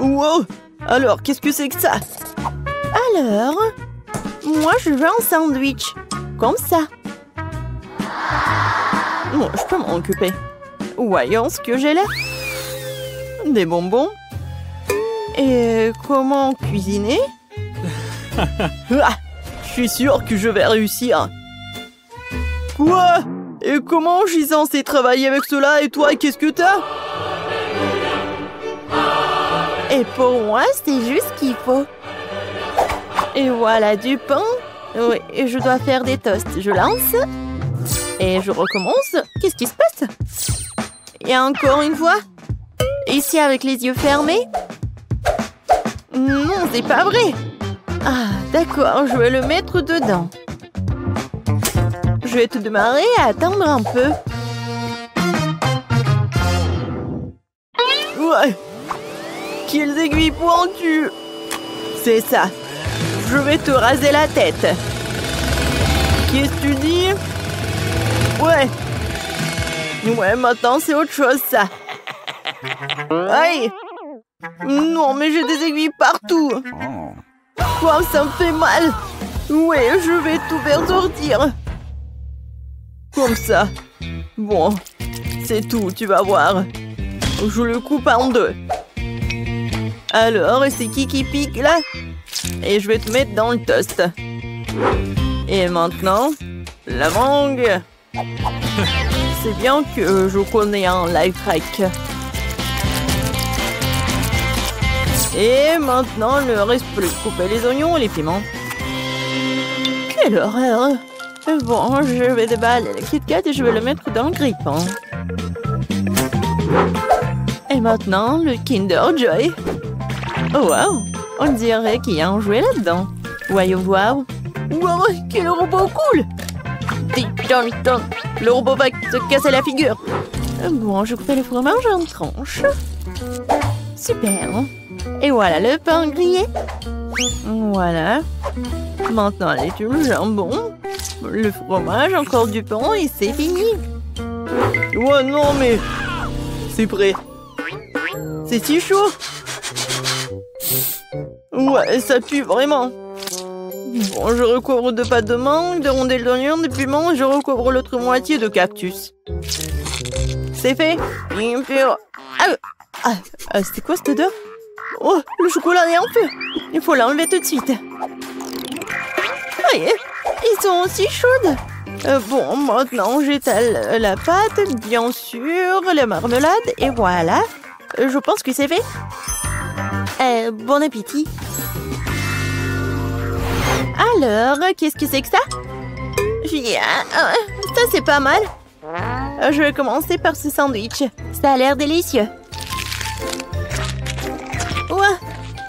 Wow! Alors, qu'est-ce que c'est que ça? Alors, moi je veux un sandwich. Comme ça. Bon, je peux m'en occuper. Voyons ce que j'ai là. Des bonbons. Et comment cuisiner? Ah, je suis sûre que je vais réussir. Quoi? Et comment je suis censée travailler avec cela? Et toi, qu'est-ce que t'as? Et pour moi, c'est juste ce qu'il faut. Et voilà du pain. Oui, et je dois faire des toasts. Je lance. Et je recommence. Qu'est-ce qui se passe? Et encore une fois. Ici avec les yeux fermés. Non, c'est pas vrai. Ah, d'accord, je vais le mettre dedans. Je vais te démarrer à attendre un peu. Ouais. Quelles aiguilles pointues. C'est ça. Je vais te raser la tête. Qu'est-ce que tu dis? Ouais. Ouais, maintenant c'est autre chose, ça. Aïe. Non, mais j'ai des aiguilles partout. Quoi, ça me fait mal. Ouais, je vais tout faire sortir. Comme ça. Bon, c'est tout, tu vas voir. Je le coupe en deux. Alors, c'est qui pique là? Et je vais te mettre dans le toast. Et maintenant, la mangue. C'est bien que je connais un life hack. Et maintenant, il ne reste plus de couper les oignons et les piments. Quelle horreur! Bon, je vais déballer le Kit Kat et je vais le mettre dans le grille-pain. Et maintenant, le Kinder Joy. Oh wow! On dirait qu'il y a un jouet là-dedans. Voyons voir. Wow, quel robot cool! Le robot va te casser la figure. Bon, je coupe le fromage en tranches. Super! Et voilà le pain grillé. Voilà. Maintenant, les tubes, le jambon, le fromage, encore du pain et c'est fini. Ouais, non, mais... C'est prêt. C'est si chaud. Ouais, ça pue vraiment. Bon, je recouvre de pâte de mangue, de rondelles d'oignon, de piment et je recouvre l'autre moitié de cactus. C'est fait. C'était quoi cette odeur? Oh, le chocolat est en feu. Il faut l'enlever tout de suite. Aïe, ils sont aussi chaudes. Bon, maintenant, j'étale la pâte, bien sûr, la marmelade, et voilà. Je pense que c'est fait. Bon appétit. Alors, qu'est-ce que c'est que ça? Ça, c'est pas mal. Je vais commencer par ce sandwich. Ça a l'air délicieux. Ouais.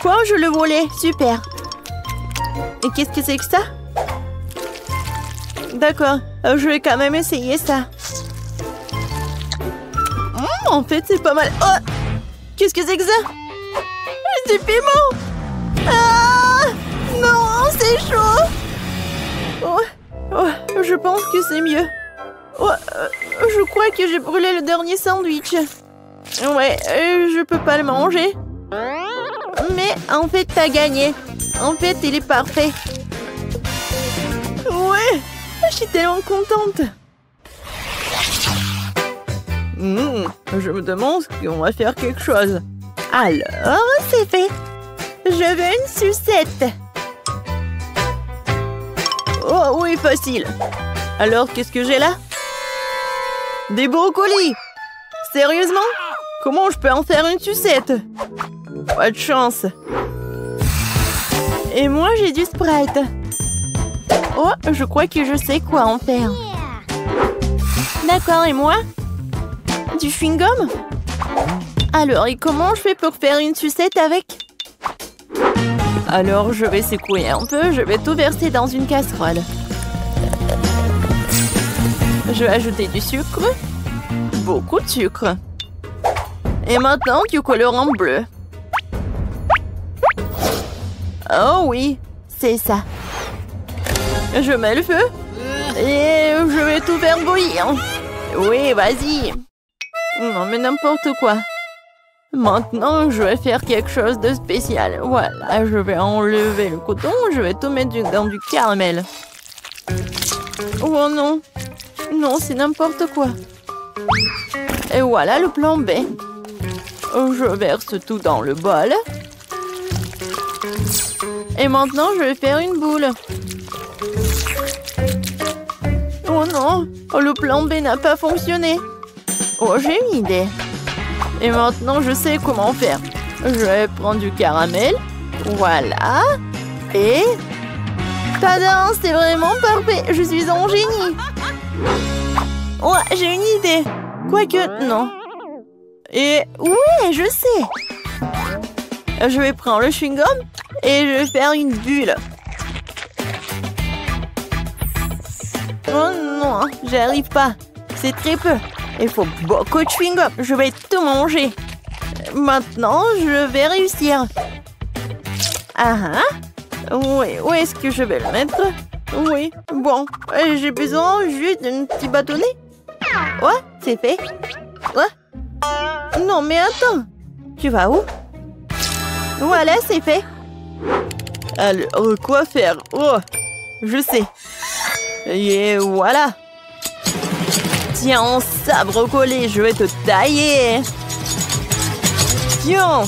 Quoi, je le volais? Super. Et qu'est-ce que c'est que ça? D'accord, je vais quand même essayer ça. En fait, c'est pas mal. Oh, qu'est-ce que c'est que ça? Du piment. Ah, non, c'est chaud. Oh, je pense que c'est mieux. Oh, je crois que j'ai brûlé le dernier sandwich. Ouais, je peux pas le manger. Mais en fait, t'as gagné. En fait, il est parfait. Ouais, je suis tellement contente. Je me demande si on va faire quelque chose. Alors, c'est fait. Je veux une sucette. Oh oui, facile. Alors, qu'est-ce que j'ai là? Des brocolis. Sérieusement? Comment je peux en faire une sucette? Pas de chance. Et moi, j'ai du Sprite. Oh, je crois que je sais quoi en faire. D'accord, et moi? Du chewing-gum? Alors, et comment je fais pour faire une sucette avec? Alors, je vais secouer un peu. Je vais tout verser dans une casserole. Je vais ajouter du sucre. Beaucoup de sucre. Et maintenant, du colorant bleu. Oh oui, c'est ça. Je mets le feu. Et je vais tout faire bouillir. Oui, vas-y. Non, mais n'importe quoi. Maintenant, je vais faire quelque chose de spécial. Voilà, je vais enlever le coton. Je vais tout mettre dans du caramel. Oh non. Non, c'est n'importe quoi. Et voilà le plan B. Je verse tout dans le bol. Et maintenant, je vais faire une boule. Oh non, le plan B n'a pas fonctionné. Oh, j'ai une idée. Et maintenant, je sais comment faire. Je vais prendre du caramel. Voilà. Et... Tada, c'est vraiment parfait. Je suis un génie. Ouais, j'ai une idée. Quoique, non. Et oui, je sais. Je vais prendre le chewing-gum et je vais faire une bulle. Oh non, j'arrive pas. C'est très peu. Il faut beaucoup de chewing-gum. Je vais tout manger. Maintenant, je vais réussir. Ah ah. Oui, où est-ce que je vais le mettre? Oui, bon. J'ai besoin juste d'un petit bâtonnet. Ouais, c'est fait. Ouais. Non, mais attends. Tu vas où? Voilà, c'est fait. Alors, quoi faire? Oh, je sais. Et voilà. Tiens, ça, brocoli, je vais te tailler. Tiens.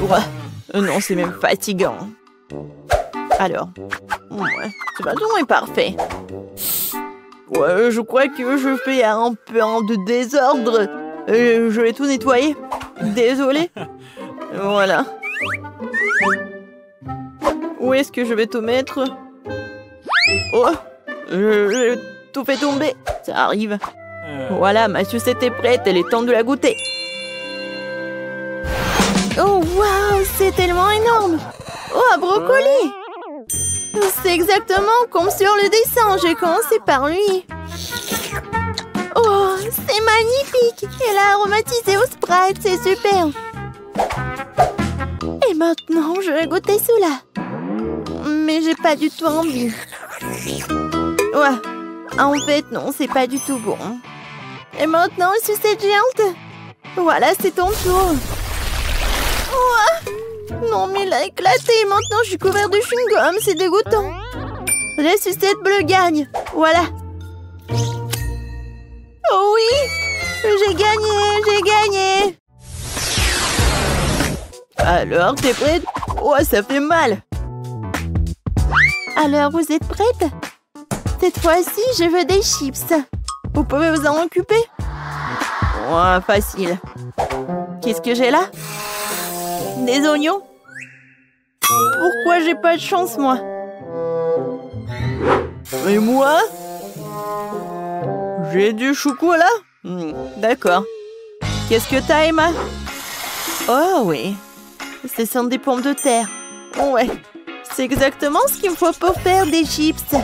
Ouais. Non, c'est même fatigant. Alors, ouais, ce bâton est parfait. Ouais, je crois que je fais un peu de désordre. Je vais tout nettoyer. Désolée. Voilà. Où est-ce que je vais tout mettre? Oh, je tout fait tomber. Ça arrive. Voilà, ma sucette est prête. Elle est temps de la goûter. Oh, waouh, c'est tellement énorme. Oh, un brocoli. C'est exactement comme sur le dessin. J'ai commencé par lui. Oh, c'est magnifique. Elle a aromatisé au Sprite. C'est super. Et maintenant, je vais goûter cela. Mais j'ai pas du tout envie. Ouais. En fait, non, c'est pas du tout bon. Et maintenant, sucette géante. Voilà, c'est ton tour. Ouais. Non, mais il a éclaté. Maintenant, je suis couvert de chewing-gum. C'est dégoûtant. La sucette bleue gagne. Voilà. Oh oui. J'ai gagné. Alors, t'es prête? Oh, ça fait mal. Alors, vous êtes prête? Cette fois-ci, je veux des chips. Vous pouvez vous en occuper? Ouais, facile. Qu'est-ce que j'ai là? Des oignons? Pourquoi j'ai pas de chance, moi? Et moi? J'ai du chocolat? D'accord. Qu'est-ce que t'as, Emma? Oh oui. Ce sont des pommes de terre. Ouais. C'est exactement ce qu'il me faut pour faire des chips.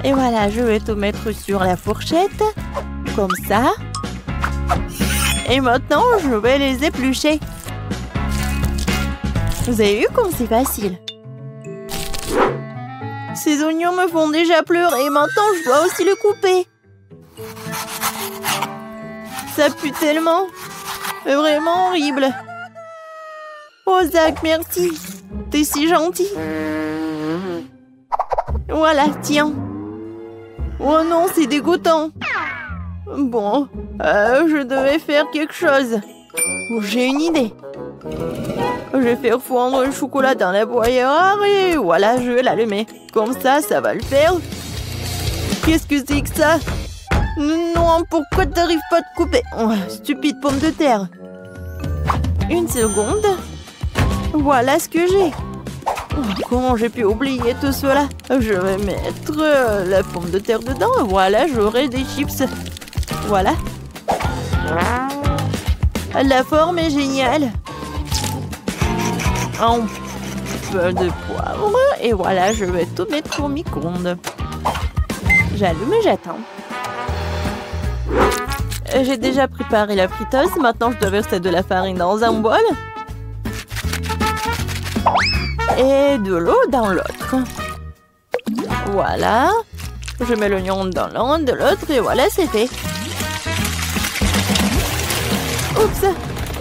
Et voilà, je vais tout mettre sur la fourchette. Comme ça. Et maintenant, je vais les éplucher. Vous avez vu comme c'est facile? Ces oignons me font déjà pleurer. Maintenant, je dois aussi le couper. Ça pue tellement. C'est vraiment horrible. Oh, Zach, merci. T'es si gentil. Voilà, tiens. Oh non, c'est dégoûtant. Bon, je devais faire quelque chose. Oh, j'ai une idée. Je vais faire fondre le chocolat dans la broyeur et voilà, je vais l'allumer. Comme ça va le faire. Qu'est-ce que c'est que ça? Non, pourquoi t'arrives pas à te couper? Oh, stupide pomme de terre. Une seconde. Voilà ce que j'ai. Oh, comment j'ai pu oublier tout cela? Je vais mettre la pomme de terre dedans. Voilà, j'aurai des chips. Voilà. La forme est géniale. Un peu de poivre. Et voilà, je vais tout mettre au micro-ondes. J'allume et j'attends. J'ai déjà préparé la friteuse. Maintenant, je dois verser de la farine dans un bol. Et de l'eau dans l'autre. Voilà. Je mets l'oignon dans l'un de l'autre et voilà, c'est fait. Oups.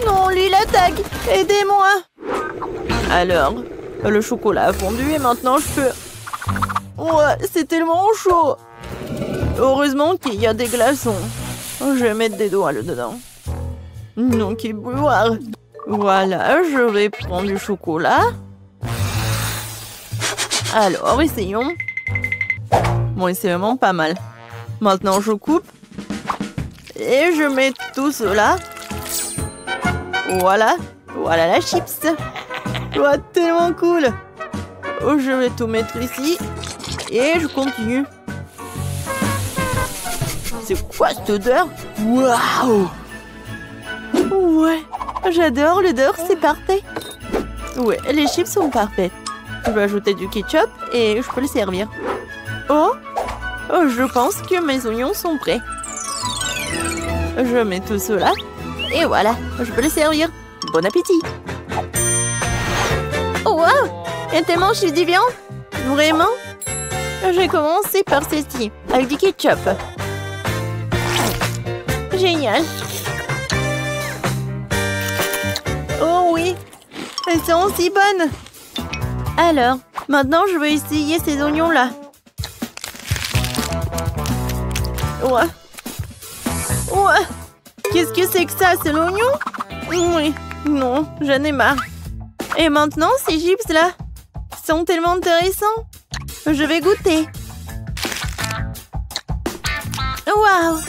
Non, lui, il attaque. Aidez-moi. Alors, le chocolat a fondu et maintenant je peux... Ouais, c'est tellement chaud. Heureusement qu'il y a des glaçons. Je vais mettre des doigts là-dedans. Non, quel bouilloire. Voilà, je vais prendre du chocolat. Alors, essayons. Bon, c'est vraiment pas mal. Maintenant, je coupe. Et je mets tout cela. Voilà. Voilà la chips. Ouais, tellement cool. Je vais tout mettre ici. Et je continue. C'est quoi cette odeur? Waouh! Ouais, j'adore l'odeur, c'est parfait. Ouais, les chips sont parfaites. Je vais ajouter du ketchup et je peux le servir. Oh, je pense que mes oignons sont prêts. Je mets tout cela. Et voilà, je peux le servir. Bon appétit! Oh, wow! Il y a tellement de viande. Vraiment? J'ai commencé par ceci, avec du ketchup. Génial! Oh oui! Elles sont aussi bonnes! Alors, maintenant je vais essayer ces oignons-là. Ouais. Ouais. Qu'est-ce que c'est que ça? C'est l'oignon? Oui. Non, j'en ai marre. Et maintenant, ces chips-là sont tellement intéressants. Je vais goûter. Waouh!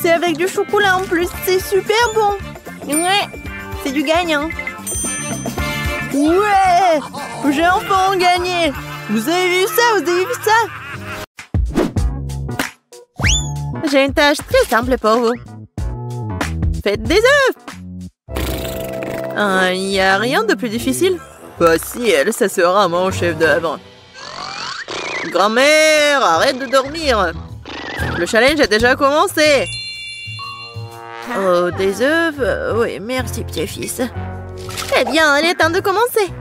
C'est avec du chocolat en plus. C'est super bon. Ouais, c'est du gagnant. Ouais! J'ai enfin gagné! Vous avez vu ça? Vous avez vu ça? J'ai une tâche très simple pour vous. Faites des œufs! Il n'y a rien de plus difficile? Facile, ça sera mon chef-d'œuvre. Grand-mère, arrête de dormir! Le challenge a déjà commencé! Oh, des œufs? Oui, merci, petit-fils. Eh bien, il est temps de commencer.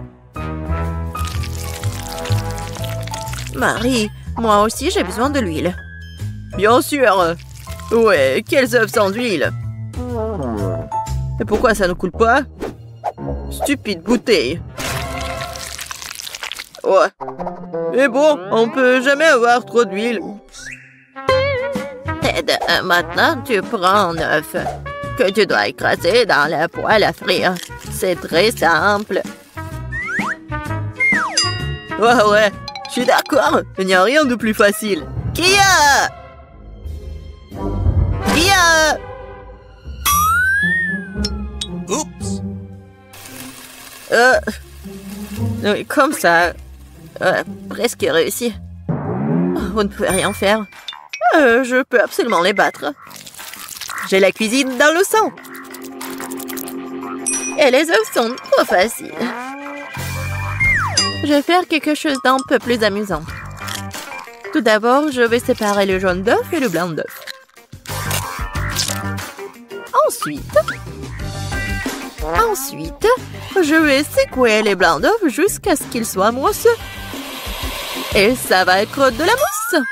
Marie, moi aussi j'ai besoin de l'huile. Bien sûr! Ouais, quels œufs sans huile? Et pourquoi ça ne coule pas? Stupide bouteille! Ouais. Et bon, on peut jamais avoir trop d'huile. Ted, maintenant tu prends un œuf que tu dois écraser dans la poêle à frire. C'est très simple. Ouais, je suis d'accord. Il n'y a rien de plus facile. Kia! Oups! Oui, comme ça. Presque réussi. Vous ne pouvez rien faire. Je peux absolument les battre. J'ai la cuisine dans le sang. Et les œufs sont trop faciles. Je vais faire quelque chose d'un peu plus amusant. Tout d'abord, je vais séparer le jaune d'œuf et le blanc d'œuf. Ensuite, je vais secouer les blancs d'œuf jusqu'à ce qu'ils soient mousseux. Et ça va être de la mousse.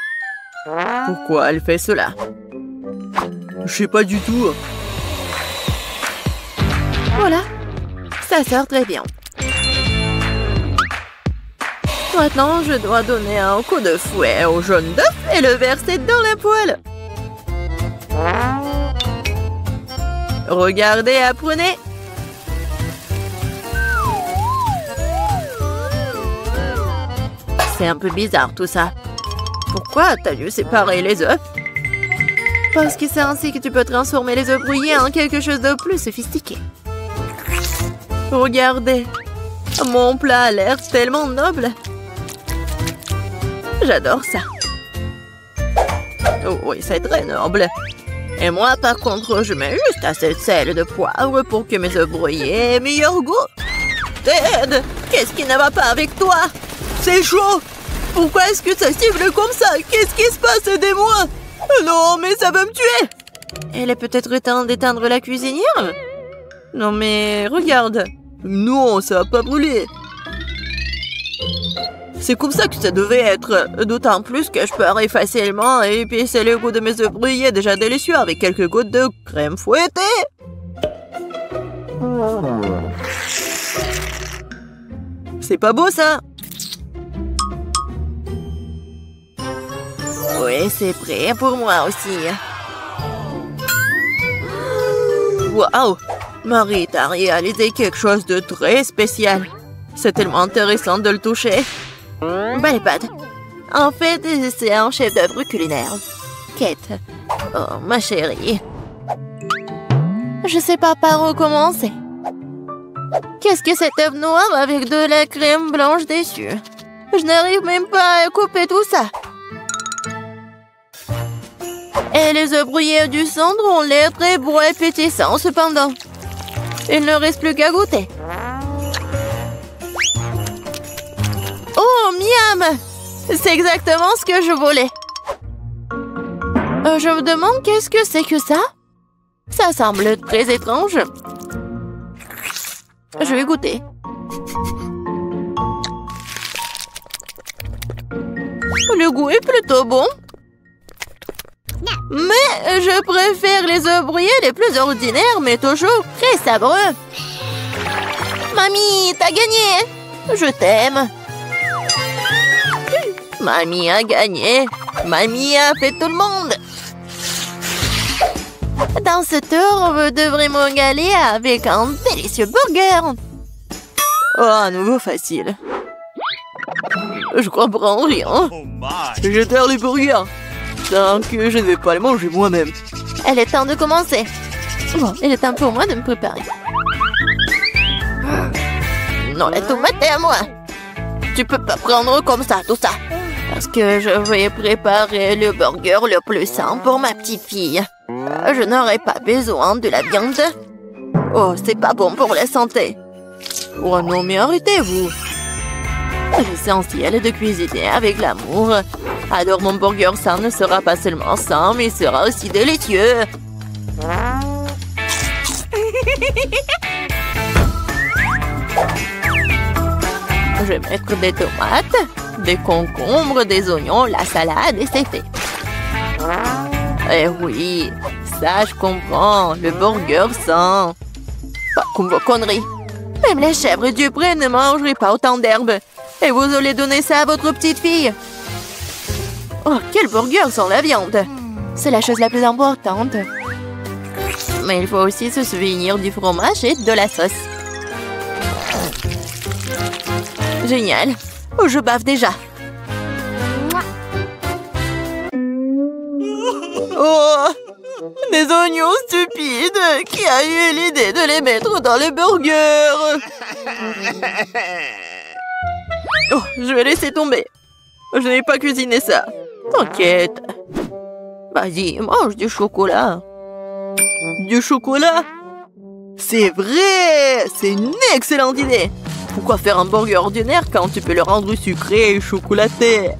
Pourquoi elle fait cela? Je sais pas du tout. Voilà, ça sort très bien. Maintenant, je dois donner un coup de fouet au jaune d'œuf et le verser dans la poêle. Regardez, apprenez. C'est un peu bizarre tout ça. Pourquoi t'as dû séparer les œufs? Parce que c'est ainsi que tu peux transformer les œufs brouillés en quelque chose de plus sophistiqué. Regardez, mon plat a l'air tellement noble. J'adore ça. Oh oui, c'est très noble. Et moi, par contre, je mets juste assez de sel et de poivre pour que mes œufs brouillés aient meilleur goût. Ted, qu'est-ce qui ne va pas avec toi? C'est chaud. Pourquoi est-ce que ça cible comme ça? Qu'est-ce qui se passe? Aidez-moi! Non, mais ça va me tuer! Il est peut-être temps d'éteindre la cuisinière? Non, mais regarde. Non, ça va pas brûler. C'est comme ça que ça devait être. D'autant plus que je peux facilement épicer le goût de mes œufs brouillés déjà délicieux avec quelques gouttes de crème fouettée. C'est pas beau, ça? Oui, c'est prêt pour moi aussi. Waouh! Marie, t'as réalisé quelque chose de très spécial. C'est tellement intéressant de le toucher. Bonne pâte. En fait, c'est un chef-d'œuvre culinaire. Kate. Oh, ma chérie. Je sais pas par où commencer. Qu'est-ce que cet œuf noir avec de la crème blanche dessus? Je n'arrive même pas à couper tout ça. Et les œufs brouillés du centre ont l'air très beaux et pétissants cependant. Il ne reste plus qu'à goûter. Oh, miam! C'est exactement ce que je voulais. Je me demande qu'est-ce que c'est que ça? Ça semble très étrange. Je vais goûter. Le goût est plutôt bon. Mais je préfère les œufs brouillés les plus ordinaires, mais toujours très savoureux. Mamie, t'as gagné! Je t'aime. Mamie a gagné. Mamie a fait tout le monde. Dans ce tour, vous devrez me régaler avec un délicieux burger. Oh, à nouveau facile. Je comprends rien. Je terre les burgers. Tant que je ne vais pas les manger moi-même. Il est temps de commencer. Bon, il est temps pour moi de me préparer. Non, la tomate est à moi. Tu peux pas prendre comme ça, tout ça. Parce que je vais préparer le burger le plus sain pour ma petite fille. Je n'aurai pas besoin de la viande. Oh, c'est pas bon pour la santé. Oh non, mais arrêtez-vous. L'essentiel est de cuisiner avec l'amour. Alors mon burger sain ne sera pas seulement sain, mais sera aussi délicieux. Je vais mettre des tomates, des concombres, des oignons, la salade et c'est fait. Eh oui, ça je comprends, le burger sain. Pas comme vos conneries. Même les chèvres du pré ne mangeraient pas autant d'herbes. Et vous allez donner ça à votre petite fille. Oh, quel burger sans la viande. C'est la chose la plus importante. Mais il faut aussi se souvenir du fromage et de la sauce. Génial. Oh, je bave déjà. Oh, des oignons stupides. Qui a eu l'idée de les mettre dans le burger? Oh, je vais laisser tomber. Je n'ai pas cuisiné ça. T'inquiète. Vas-y, mange du chocolat. Du chocolat? C'est vrai! C'est une excellente idée. Pourquoi faire un burger ordinaire quand tu peux le rendre sucré et chocolaté?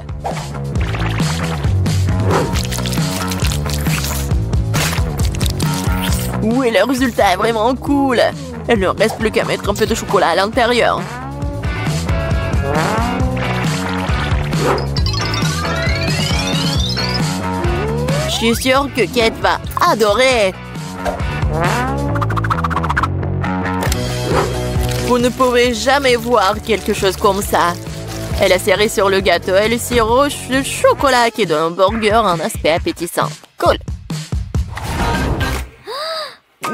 Oui, le résultat est vraiment cool. Il ne reste plus qu'à mettre un peu de chocolat à l'intérieur. Je suis sûre que Kate va adorer. Vous ne pouvez jamais voir quelque chose comme ça. Et la cerise sur le gâteau et le sirop de chocolat qui donne au burger un aspect appétissant. Cool.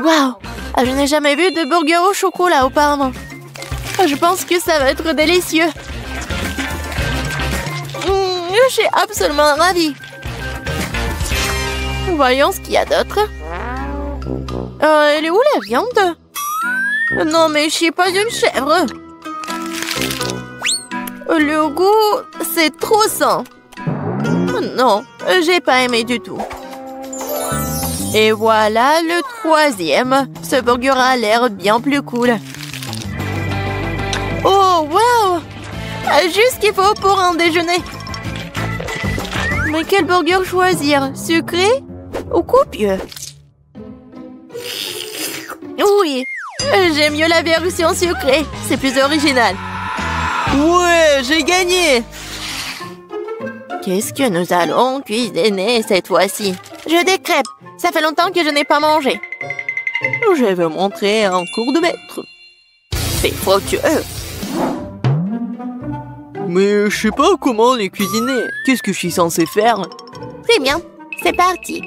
Waouh! Je n'ai jamais vu de burger au chocolat auparavant. Je pense que ça va être délicieux. Je suis absolument ravie. Voyons ce qu'il y a d'autre. Elle est où la viande? Non, mais je suis pas une chèvre. Le goût, c'est trop sain. Non, j'ai pas aimé du tout. Et voilà le troisième. Ce burger a l'air bien plus cool. Oh, wow! Juste ce qu'il faut pour un déjeuner. Mais quel burger choisir? Sucré ou copieux? Oui, j'aime mieux la version sucrée. C'est plus original. Ouais, j'ai gagné! Qu'est-ce que nous allons cuisiner cette fois-ci? Je décrèpe. Ça fait longtemps que je n'ai pas mangé. Je vais montrer un cours de maître. C'est fructueux. Mais je sais pas comment les cuisiner. Qu'est-ce que je suis censé faire? C'est bien, c'est parti.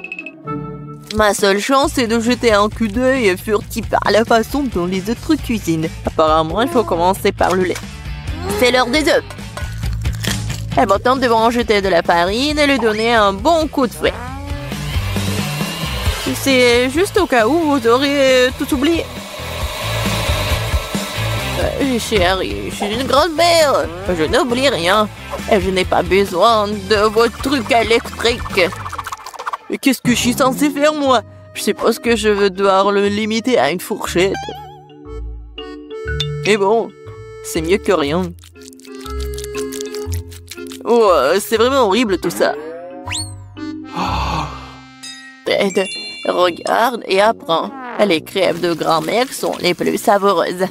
Ma seule chance, c'est de jeter un coup d'œil furtif à la façon dont les autres cuisinent. Apparemment, il faut commencer par le lait. C'est l'heure des œufs. Et maintenant, nous devons en jeter de la farine et lui donner un bon coup de fouet. C'est juste au cas où vous aurez tout oublié. Chérie, je suis une grand-mère. Je n'oublie rien. Et je n'ai pas besoin de vos trucs électriques. Mais qu'est-ce que je suis censée faire, moi? Je suppose que je vais devoir le limiter à une fourchette. Mais bon, c'est mieux que rien. Oh, c'est vraiment horrible tout ça. Ted, regarde et apprends. Les crêpes de grand-mère sont les plus savoureuses.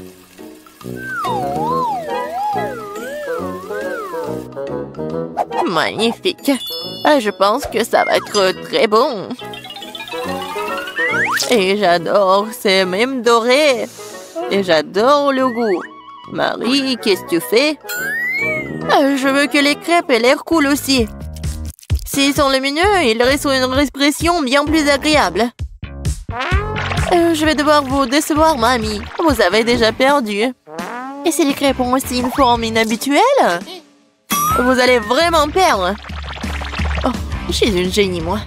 Magnifique. Je pense que ça va être très bon. Et j'adore, c'est même doré. Et j'adore le goût. Marie, qu'est-ce que tu fais? Je veux que les crêpes aient l'air cool aussi. S'ils sont lumineux, ils restent une expression bien plus agréable. Je vais devoir vous décevoir, mamie. Vous avez déjà perdu. Et si les crêpes ont aussi une forme inhabituelle? Vous allez vraiment perdre. Oh, je suis une génie, moi.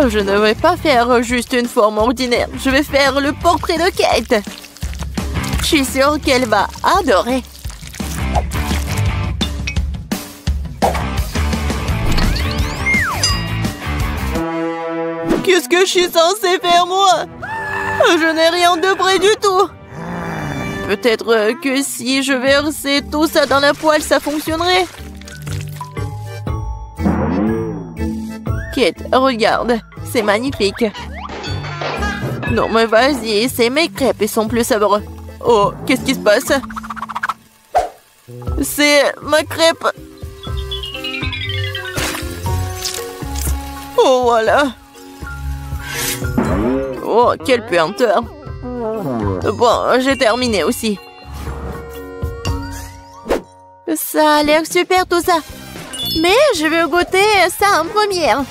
Je ne vais pas faire juste une forme ordinaire. Je vais faire le portrait de Kate. Je suis sûre qu'elle va adorer. Qu'est-ce que je suis censée faire, moi? Je n'ai rien de près du tout. Peut-être que si je versais tout ça dans la poêle, ça fonctionnerait. Kate, regarde, c'est magnifique. Non, mais vas-y, c'est mes crêpes, ils sont plus savoureux. Oh, qu'est-ce qui se passe? C'est ma crêpe. Oh, voilà. Oh, quelle puanteur. Bon, j'ai terminé aussi. Ça a l'air super tout ça. Mais je veux goûter ça en première.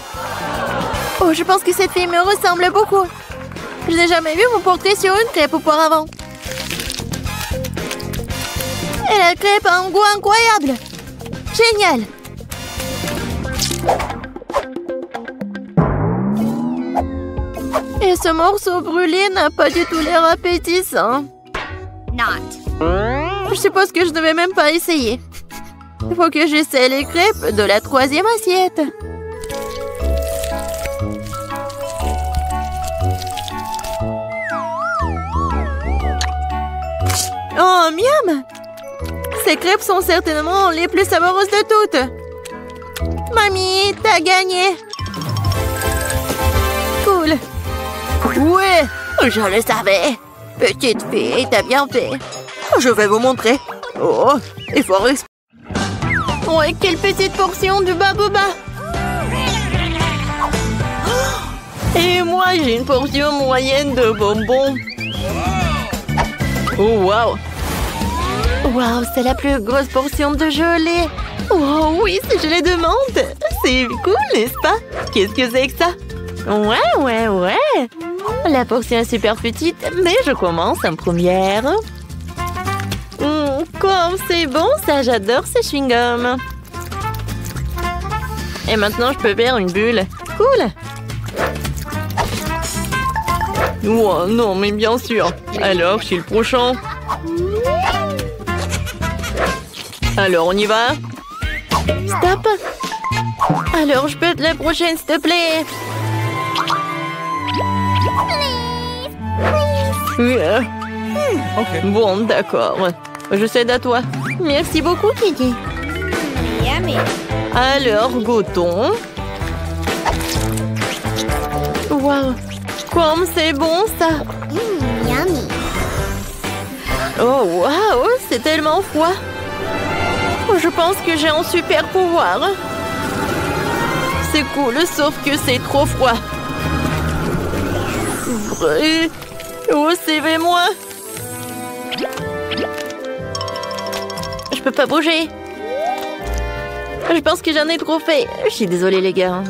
Oh, je pense que cette fille me ressemble beaucoup. Je n'ai jamais vu mon portrait sur une crêpe auparavant. Et la crêpe a un goût incroyable. Génial. Et ce morceau brûlé n'a pas du tout l'air appétissant. Je suppose que je ne vais même pas essayer. Il faut que j'essaie les crêpes de la 3e assiette. Oh, miam! Ces crêpes sont certainement les plus savoureuses de toutes. Mamie, t'as gagné. Cool. Ouais, je le savais. Petite fille, t'as bien fait. Je vais vous montrer. Oh, il faut respirer. Ouais, quelle petite portion de baboba. Et moi, j'ai une portion moyenne de bonbons. Oh, waouh. Waouh, c'est la plus grosse portion de gelée. Oh oui, c'est gelée de menthe. C'est cool, n'est-ce pas? Qu'est-ce que c'est que ça? Ouais. La portion est super petite, mais je commence en première. Comme c'est bon, ça, j'adore ces chewing-gums. Et maintenant, je peux faire une bulle. Cool. Oh, non, mais bien sûr. Alors, je suis le prochain. Alors, on y va? Stop. Alors, je peux être la prochaine, s'il te plaît? Okay. Bon, d'accord. Je cède à toi. Merci beaucoup, Kiki. Alors, goûtons. Waouh, comme c'est bon, ça. Yummy. Oh, waouh, c'est tellement froid. Je pense que j'ai un super pouvoir. C'est cool, sauf que c'est trop froid. Vrai. Oh, c'est moi. Je peux pas bouger. Je pense que j'en ai trop fait. Je suis désolée, les gars.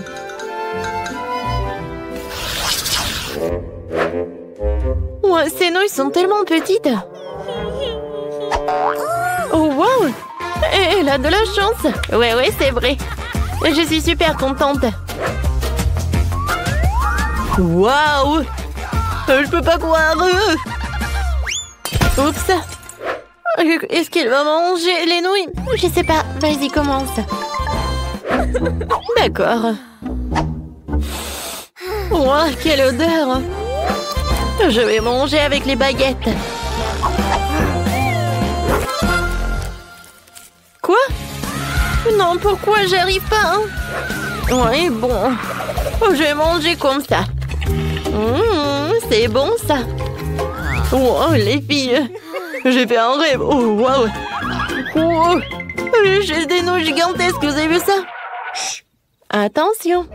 Ouais, ces nouilles sont tellement petites. Oh, wow! Elle a de la chance. Ouais, c'est vrai. Je suis super contente. Waouh! Je peux pas croire. Oups. Est-ce qu'il va manger les nouilles? Je sais pas. Vas-y, commence. D'accord. Wow, quelle odeur! Je vais manger avec les baguettes. Quoi? Non, pourquoi j'arrive pas? Ouais, bon. Je vais manger comme ça. C'est bon, ça. Wow, les filles. J'ai fait un rêve. Oh, wow. Oh, j'ai des nouilles gigantesques. Vous avez vu ça? Chut. Attention.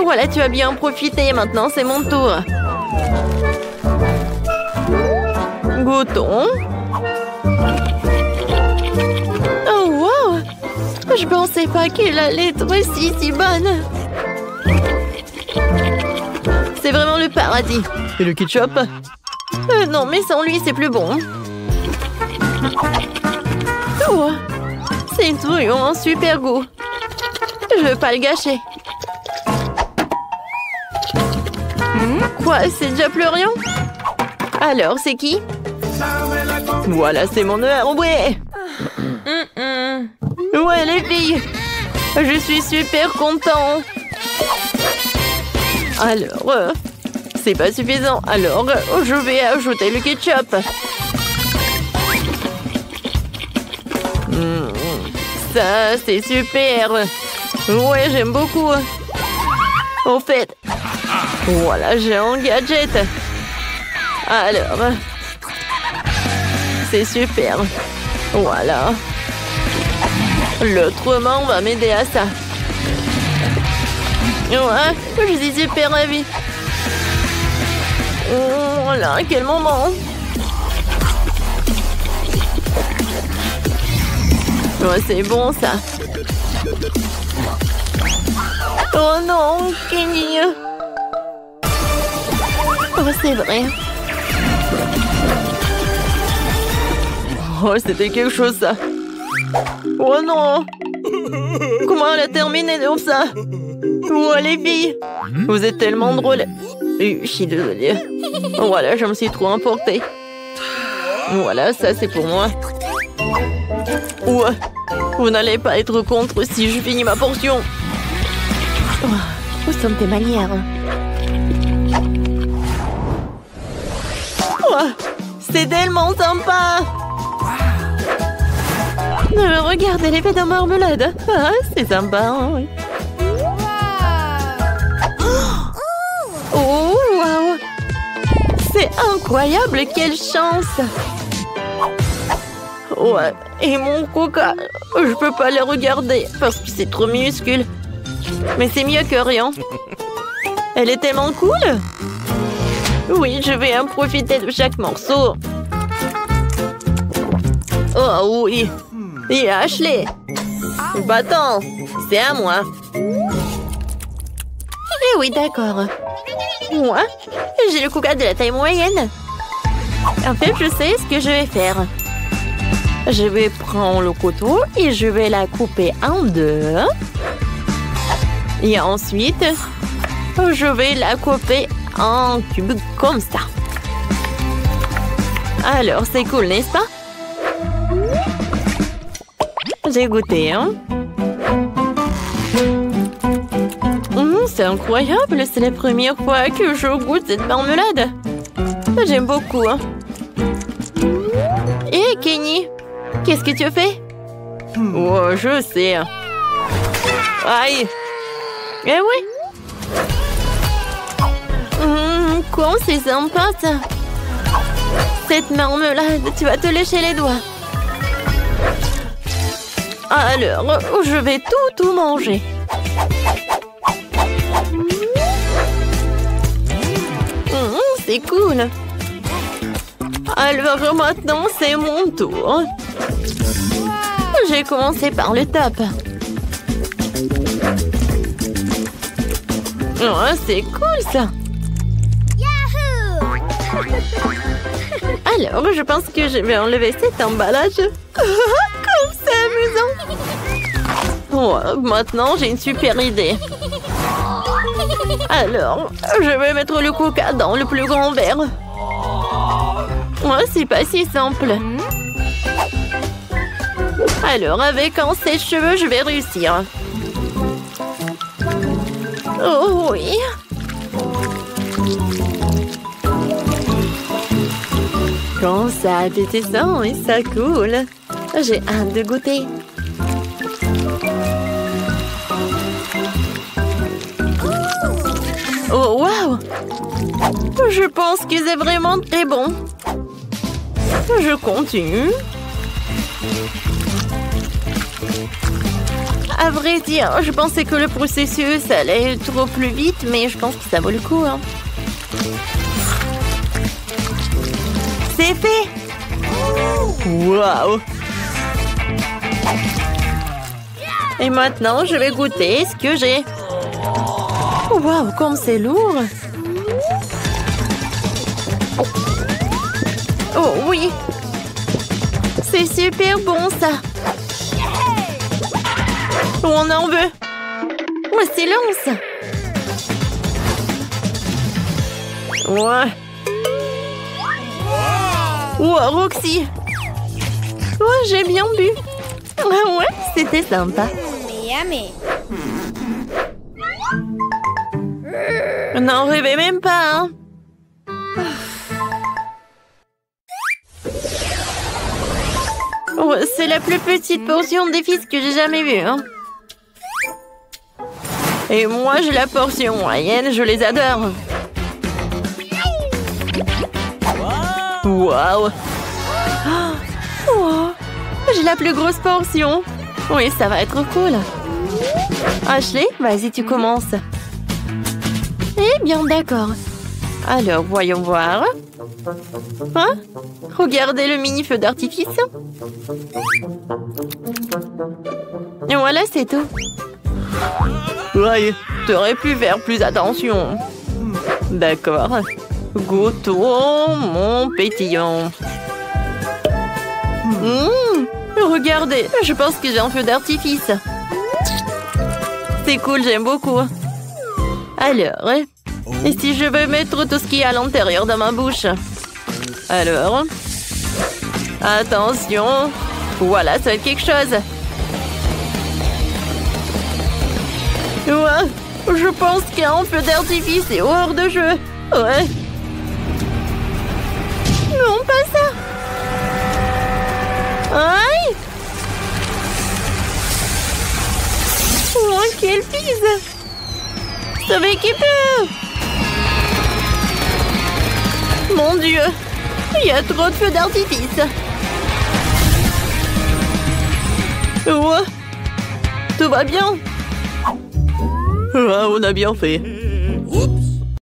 Voilà, tu as bien profité. Maintenant, c'est mon tour. Goûtons. Oh, wow. Je pensais pas qu'elle allait être si bonne. C'est vraiment le paradis. Et le ketchup? Non, mais sans lui, c'est plus bon. Oh, ces nouilles ont un super goût. Je veux pas le gâcher. Quoi, c'est déjà Florian? Alors, c'est qui? Voilà, c'est mon heure, ouais. Ouais, les filles. Je suis super content. Alors, c'est pas suffisant. Alors, je vais ajouter le ketchup. Ça, c'est super. Ouais, j'aime beaucoup. Au fait, voilà, j'ai un gadget. Alors, c'est super. Voilà. L'autre main va m'aider à ça. Ouais, je suis super ravie. Voilà, quel moment. Ouais, c'est bon, ça. Oh non, Kenny. Oh, c'est vrai. Oh, c'était quelque chose, ça. Oh non. Comment elle a terminé comme ça? Oh, les filles. Vous êtes tellement drôles. Je suis désolée. Voilà, je me suis trop emportée. Voilà, ça, c'est pour moi. Ouais. Vous n'allez pas être contre si je finis ma portion. Oh, où sont tes manières? Oh, c'est tellement sympa. Regardez l'effet de marmelade. Ah, c'est sympa. Oui. Oh, wow. C'est incroyable, quelle chance. Ouais, et mon coca, je peux pas le regarder parce que c'est trop minuscule. Mais c'est mieux que rien. Elle est tellement cool. Oui, je vais en profiter de chaque morceau. Oh oui. Et Ashley. Attends, c'est à moi. Eh oui, d'accord. Moi, j'ai le coca de la taille moyenne. En fait, je sais ce que je vais faire. Je vais prendre le couteau et je vais la couper en deux. Et ensuite, je vais la couper en cubes comme ça. Alors, c'est cool, n'est-ce pas? J'ai goûté, hein? C'est incroyable, c'est la première fois que je goûte cette marmelade. J'aime beaucoup, hein? Hé, Kenny, qu'est-ce que tu fais? Oh, je sais. Aïe! Eh oui! Quoi, c'est sympa, ça! Cette marmelade, tu vas te lécher les doigts. Alors, je vais tout manger. C'est cool. Alors maintenant, c'est mon tour. vais commencer par le top. Oh, c'est cool ça. Alors, je pense que je vais enlever cet emballage. Comme c'est amusant. Oh, maintenant, j'ai une super idée. Alors, je vais mettre le coca dans le plus grand verre. Oh, c'est pas si simple. Alors, avec un sèche-cheveux, je vais réussir. Oh oui. Quand ça appétissant et ça coule. J'ai hâte de goûter. Oh, waouh! Je pense que c'est vraiment très bon. Je continue. À vrai dire, je pensais que le processus allait trop plus vite, mais je pense que ça vaut le coup. Hein. C'est fait! Waouh! Et maintenant, je vais goûter ce que j'ai. Waouh, comme c'est lourd! Oh oui! C'est super bon ça! On en veut! Oh, silence! Ouais! Oh, Roxy! Oh, j'ai bien bu! Ah ouais, c'était sympa! Yummy! N'en rêvez même pas, hein! Oh, c'est la plus petite portion des fils que j'ai jamais vue, hein! Et moi, j'ai la portion moyenne, je les adore! Waouh! Oh, j'ai la plus grosse portion! Oui, ça va être cool! Ashley, vas-y, tu commences! Eh bien, d'accord. Alors, voyons voir. Hein? Regardez le mini feu d'artifice. Et voilà, c'est tout. Ouais, t'aurais pu faire plus attention. D'accord. Goûtons mon pétillant. Regardez, je pense que j'ai un feu d'artifice. C'est cool, j'aime beaucoup. Alors, et si je veux mettre tout ce qui est à l'intérieur de ma bouche? Alors, attention, voilà, ça va être quelque chose. Ouais, je pense qu'un feu d'artifice est hors de jeu. Ouais. Non, pas ça. Aïe. Oh, quelle pise. Sauvez-qui peut. Mon Dieu, il y a trop de feux d'artifice. Ouais. Tout va bien. Ah, on a bien fait.